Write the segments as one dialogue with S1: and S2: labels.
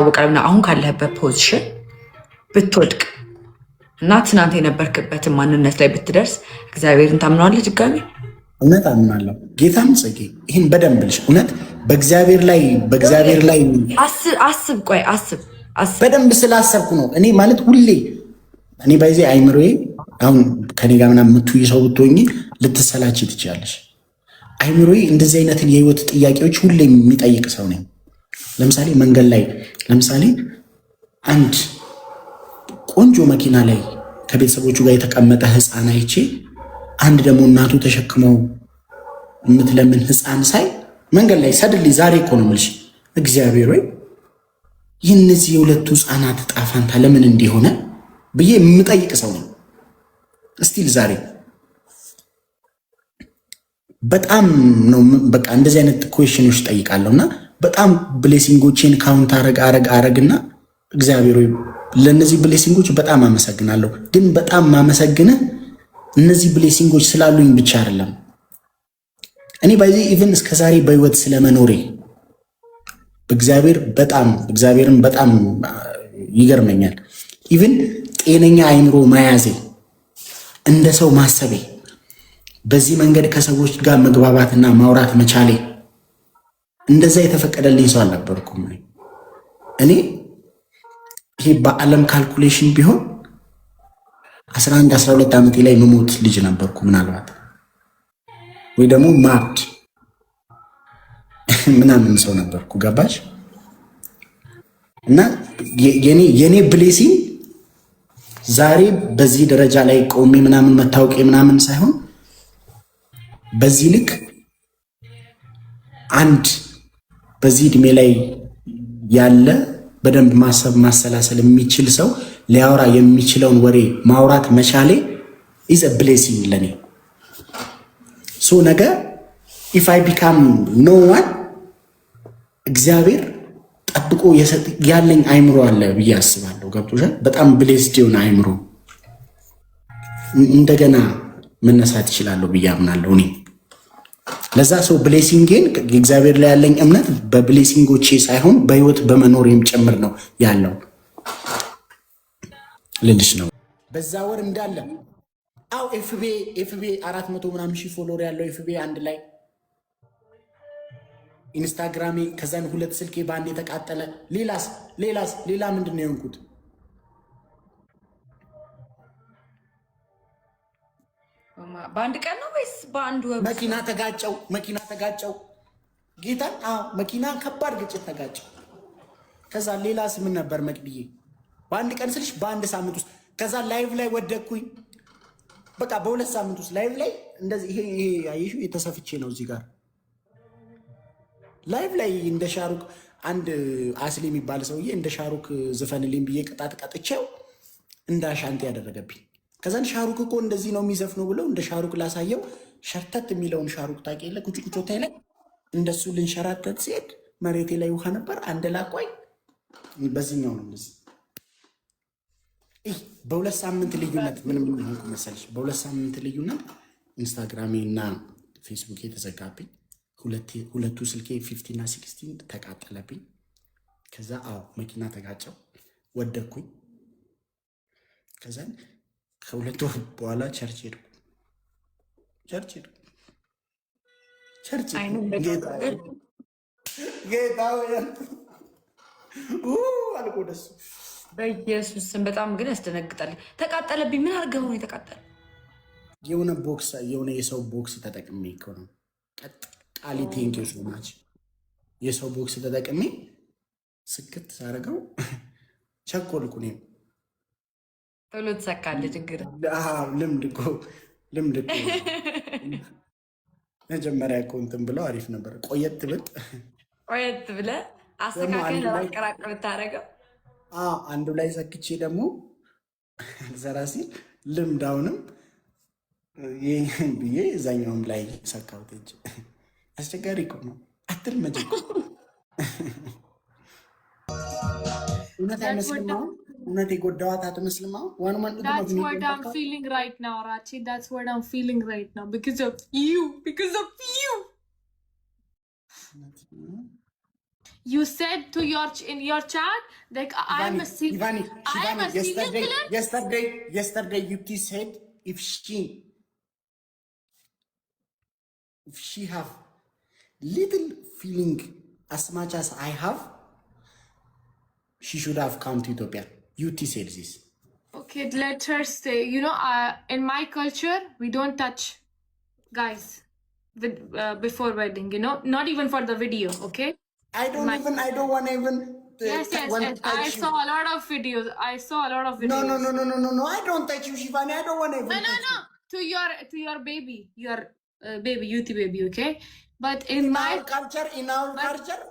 S1: ወቃልና አሁን ካለህበት ፖዚሽን ብትወድቅ እና ትናንት የነበርክበትን ማንነት ላይ ብትደርስ እግዚአብሔርን ታምነዋለህ? ድጋሚ
S2: እውነት አምናለሁ። ጌታም ጽጌ ይህን በደንብ ልሽ እውነት በእግዚአብሔር ላይ
S1: አስብ። ቆይ አስብ
S2: በደንብ ስላሰብኩ ነው። እኔ ማለት ሁሌ እኔ ባይዜ አይምሮዬ አሁን ከኔ ጋር ምናምን የምትውይ ሰው ብትሆኚ ልትሰላች ትችላለሽ። አይምሮዬ እንደዚህ አይነትን የህይወት ጥያቄዎች ሁሌ የሚጠይቅ ሰው ነኝ። ለምሳሌ መንገድ ላይ ለምሳሌ አንድ ቆንጆ መኪና ላይ ከቤተሰቦቹ ጋር የተቀመጠ ህፃን አይቼ አንድ ደግሞ እናቱ ተሸክመው የምትለምን ህፃን ሳይ መንገድ ላይ ሰድልኝ ዛሬ እኮ ነው የምልሽ እግዚአብሔር ወይ የእነዚህ የሁለቱ ህፃናት ዕጣ ፈንታ ለምን እንዲሆነ ብዬ የምጠይቅ ሰው ነው። እስቲል ዛሬ በጣም ነው በቃ እንደዚህ አይነት ኩዌሽኖች ጠይቃለሁ እና በጣም ብሌሲንጎችን ካውንት አረግና እግዚአብሔር ወይ ለእነዚህ ብሌሲንጎች በጣም አመሰግናለሁ። ግን በጣም ማመሰግንህ እነዚህ ብሌሲንጎች ስላሉኝ ብቻ አይደለም። እኔ በዚህ ኢቭን እስከ ዛሬ በህይወት ስለመኖሬ እግዚአብሔርን በጣም ይገርመኛል። ኢቭን ጤነኛ አይምሮ መያዜ፣ እንደ ሰው ማሰቤ፣ በዚህ መንገድ ከሰዎች ጋር መግባባትና ማውራት መቻሌ እንደዛ የተፈቀደልኝ ሰው አልነበርኩም። እኔ ይሄ በዓለም ካልኩሌሽን ቢሆን 11 12 ዓመቴ ላይ መሞት ልጅ ነበርኩ ምናልባት ወይ ደግሞ ማብድ ምናምን ሰው ነበርኩ። ገባሽ? እና የኔ ብሌሲንግ ዛሬ በዚህ ደረጃ ላይ ቆሜ ምናምን መታወቂ ምናምን ሳይሆን በዚህ ልክ አንድ በዚህ እድሜ ላይ ያለ በደንብ ማሰብ ማሰላሰል የሚችል ሰው ሊያወራ የሚችለውን ወሬ ማውራት መቻሌ ኢዝ አ ብሌሲንግ ለኔ። ሶ ነገ ኢፍ አይ ቢካም ኖ ዋን እግዚአብሔር ጠብቆ ያለኝ አይምሮ አለ ብዬ አስባለሁ። ገብቶሻል? በጣም ብሌስድ የሆነ አይምሮ እንደገና መነሳት ይችላለሁ ብዬ አምናለሁ እኔ። ለዛ ሰው ብሌሲንጌን እግዚአብሔር ላይ ያለኝ እምነት በብሌሲንጎቼ ሳይሆን በህይወት በመኖሬም ጭምር ነው ያለው ልልሽ ነው። በዛ ወር እንዳለ አው ኤፍቢ 400 ምናምን ሺህ ፎሎወር ያለው ኤፍቢ አንድ ላይ ኢንስታግራሜ ከዛን 2 ስልኬ ባንድ የተቃጠለ። ሌላ ምንድን ነው የሆንኩት?
S1: በአንድ ቀን ነው ወይስ በአንድ ወር?
S2: መኪና ተጋጨው ጌታን። መኪና ከባድ ግጭት ተጋጨው። ከዛ ሌላስ ምን ነበር መቅድዬ? በአንድ ቀን ስልሽ በአንድ ሳምንት ውስጥ። ከዛ ላይቭ ላይ ወደኩኝ። በቃ በ2 ሳምንት ውስጥ ላይቭ ላይ እንደዚህ ይሄ ያይሹ የተሰፍቼ ነው እዚህ ጋር ላይቭ ላይ እንደ ሻሩክ አንድ አስሊ የሚባል ሰውዬ እንደ ሻሩክ ዝፈንልኝ ብዬ ቅጣት ቀጥቼው እንደ አሻንቲ ያደረገብኝ። ከዛን ሻሩክ እኮ እንደዚህ ነው የሚዘፍነው ብለው እንደ ሻሩክ ላሳየው ሸርተት የሚለውን ሻሩክ ታውቂ የለ ኩጭኩቾታ ላይ እንደሱ ልንሸራተት ሲሄድ መሬቴ ላይ ውሃ ነበር። አንድ ላቋይ በዚህኛው ነው እንደዚህ በ2 ሳምንት ልዩነት ምንም ሆንኩ መሰለሽ። በ2 ሳምንት ልዩነት ኢንስታግራሜ እና ፌስቡክ የተዘጋብኝ። ሁለቱ ስልኬ 15 እና 16 ተቃጠለብኝ። ከዛ መኪና ተጋጨው ወደኩኝ። ከዛን ከ2 ወር በኋላ ቸርች ሄድኩ። ጌታ አልቆ ደሱ
S1: በኢየሱስ ስም በጣም ግን ያስደነግጣል። ተቃጠለብኝ። ምን አድርገው ነው የተቃጠለ?
S2: የሆነ የሰው ቦክስ ተጠቅሜ እኮ ነው ቃሊ ቴንኪው ሶ ማች። የሰው ቦክስ ተጠቅሜ ስክት ሳደርገው ቸኮልኩ። እኔም
S1: ቶሎ ትሰካለህ። ችግር
S2: ልምድ እኮ መጀመሪያ እኮ እንትን ብለው አሪፍ ነበር። ቆየት
S1: ብለህ አስተካከል ለማቀራቀር ብታደርገው
S2: አንዱ ላይ ሰክቼ ደግሞ ዘራ ሲል ልምድ አሁንም ይህን ብዬ እዛኛውም ላይ ሰካሁት እንጂ አስቸጋሪ እኮ ነው። አትልመጅ እኮ እውነት አይመስልም። አሁን እውነት የጎዳዋት አትመስልም። አሁን
S3: That's what I'm feeling right now, Rachi. That's what I'm feeling right now because of you. You said to in your chat like I am a
S2: Ivani,
S3: I am a serial killer.
S2: yesterday Yuti said if she have little feeling as much as I have, she should have come to Ethiopia. Yuti said this.
S3: Okay, let her stay. You know, in my culture, we don't touch guys with before wedding. You know, not even for the video. Okay.
S2: I don't want to even.
S3: Yes. I saw a lot of videos.
S2: No. I don't touch you, Shivani. I don't want to even touch you.
S3: To your baby, your baby, Yuti baby. Okay. But in our
S2: culture,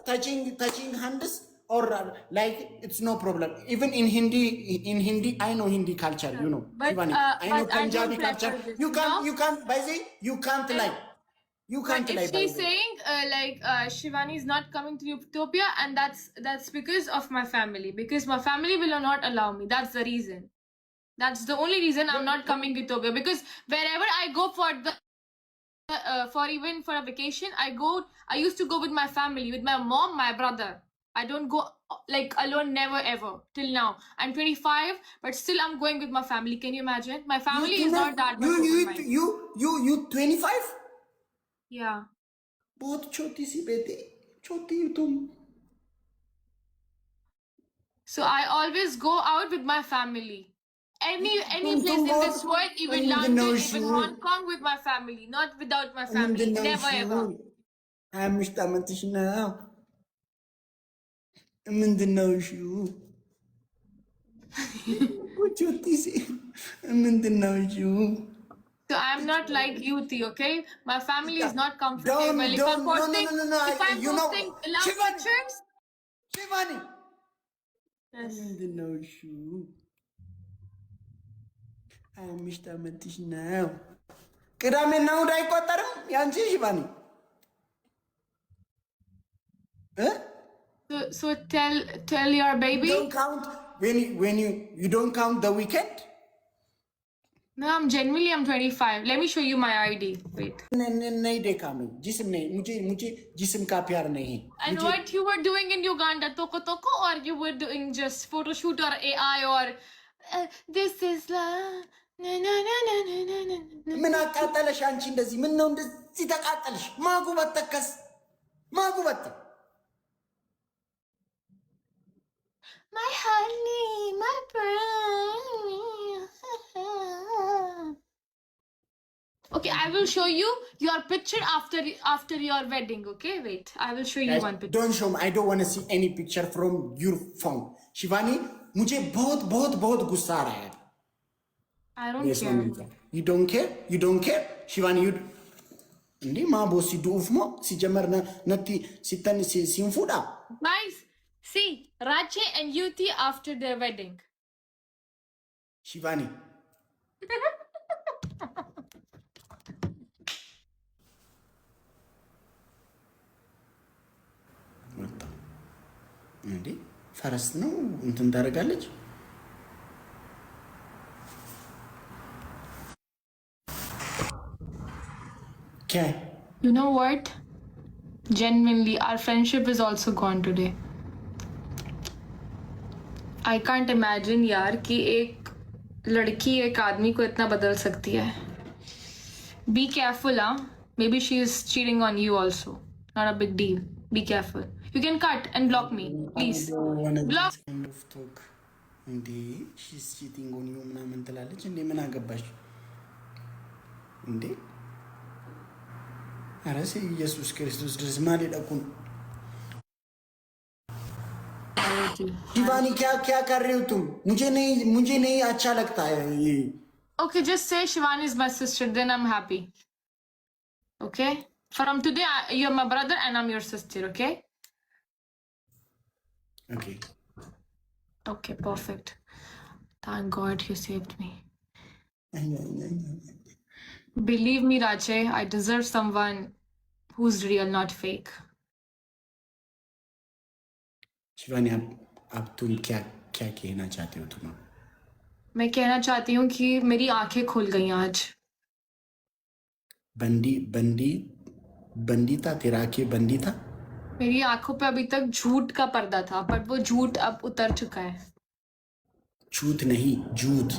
S2: touching hands or like it's no problem. Even in Hindi, I know Hindi culture. You know,
S3: but,
S2: Shivani. I know Punjabi culture. You can't, Baisi, you can't lie. You can't
S3: but
S2: lie.
S3: if she's saying Shivani is not coming to Utopia, and that's because of my family, because my family will not allow me. That's the reason. That's the only reason I'm not coming to Utopia, because wherever I go for a vacation, I used to go with my family, with my mom, my brother. I don't go like alone, never ever till now. I'm 25, but still I'm going with my family. Can you imagine? My family is not that much open-minded.
S2: You 25?
S3: Yeah.
S2: बहुत छोटी सी बेटी, छोटी हो तुम.
S3: So I always go out with my family. Any place in this world, even London, even Hong Kong, with my family, not without my family. Never ever.
S2: I'm مش now. ምንድነው እሺ? छोटी सी ምንድነው እሺ?
S3: So I'm not like you, T, okay? My family is not comfortable. If I'm posting love pictures.
S2: Shivani.
S3: Yes.
S2: ምንድነው እሺ? 25 ዓመትሽ ነው። ቅዳሜና እሑድ አይቆጠርም ያንቺ ሽባኒ?
S3: So tell your baby.
S2: You don't count when you don't count the weekend?
S3: No, I'm 25. Let me show you my ID. Wait.
S2: नहीं देखा मैं जिस्म नहीं मुझे जिस्म का प्यार नहीं.
S3: And what you were doing in Uganda, toko, or you were doing just photo shoot or AI or this is love. Na.
S2: ምን አቃጠለሽ አንቺ እንደዚህ? ምን ነው እንደዚህ ተቃጠልሽ? ማጉበት ተከስ ማጉበት.
S3: My honey, my prince. Okay, I will show you your picture after your wedding. Okay, wait. I will show you one picture.
S2: Don't show me. I don't want to see any picture from your phone. Shivani, मुझे बहुत गुस्सा आ रहा है.
S3: I don't care.
S2: You don't care? You don't care? Shivani, you Ndi ma bosi duufmo si jamarna natti sitan si sinfuda.
S3: Guys, see Rache and Yuti after their wedding.
S2: Shivani. እንዴ ፈረስ ነው እንትን ታደርጋለች። Okay.
S3: You know what? Genuinely, our friendship is also gone today. I can't imagine यार कि एक लड़की एक आदमी को इतना बदल सकती है. Be careful, huh? Maybe she is cheating on you also. Not a big deal. Be careful. You can cut and block me, please. Block.
S2: Kind of talk. እንዴ she's cheating on you ምናምን ትላለች። እንዴ ምን አገባሽ እንዴ? ኧረ ኢየሱስ ክርስቶስ ድረስ ማለት አቁም። शिवानी क्या कर रही हो तुम? मुझे नहीं अच्छा लगता है ये.
S3: Okay, just say Shivani is my sister, then I'm happy. Okay? From today, you're my brother and I'm your sister, okay?
S2: Okay.
S3: Okay, perfect. Thank God you saved me. Believe me, Rache, I deserve someone who's real, not fake.
S2: Shivani अब तुम क्या कहना चाहते हो तुम?
S3: मैं कहना चाहती हूँ कि मेरी आंखें खुल गई आज.
S2: बंदी था तेरा आंखें बंदी था?
S3: मेरी आंखों पे अभी तक झूठ का पर्दा था, बट वो झूठ अब उतर चुका है।
S2: झूठ नहीं, झूठ।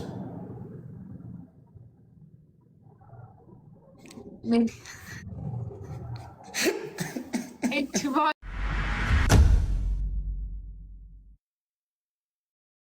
S3: मेरी- एक बहुत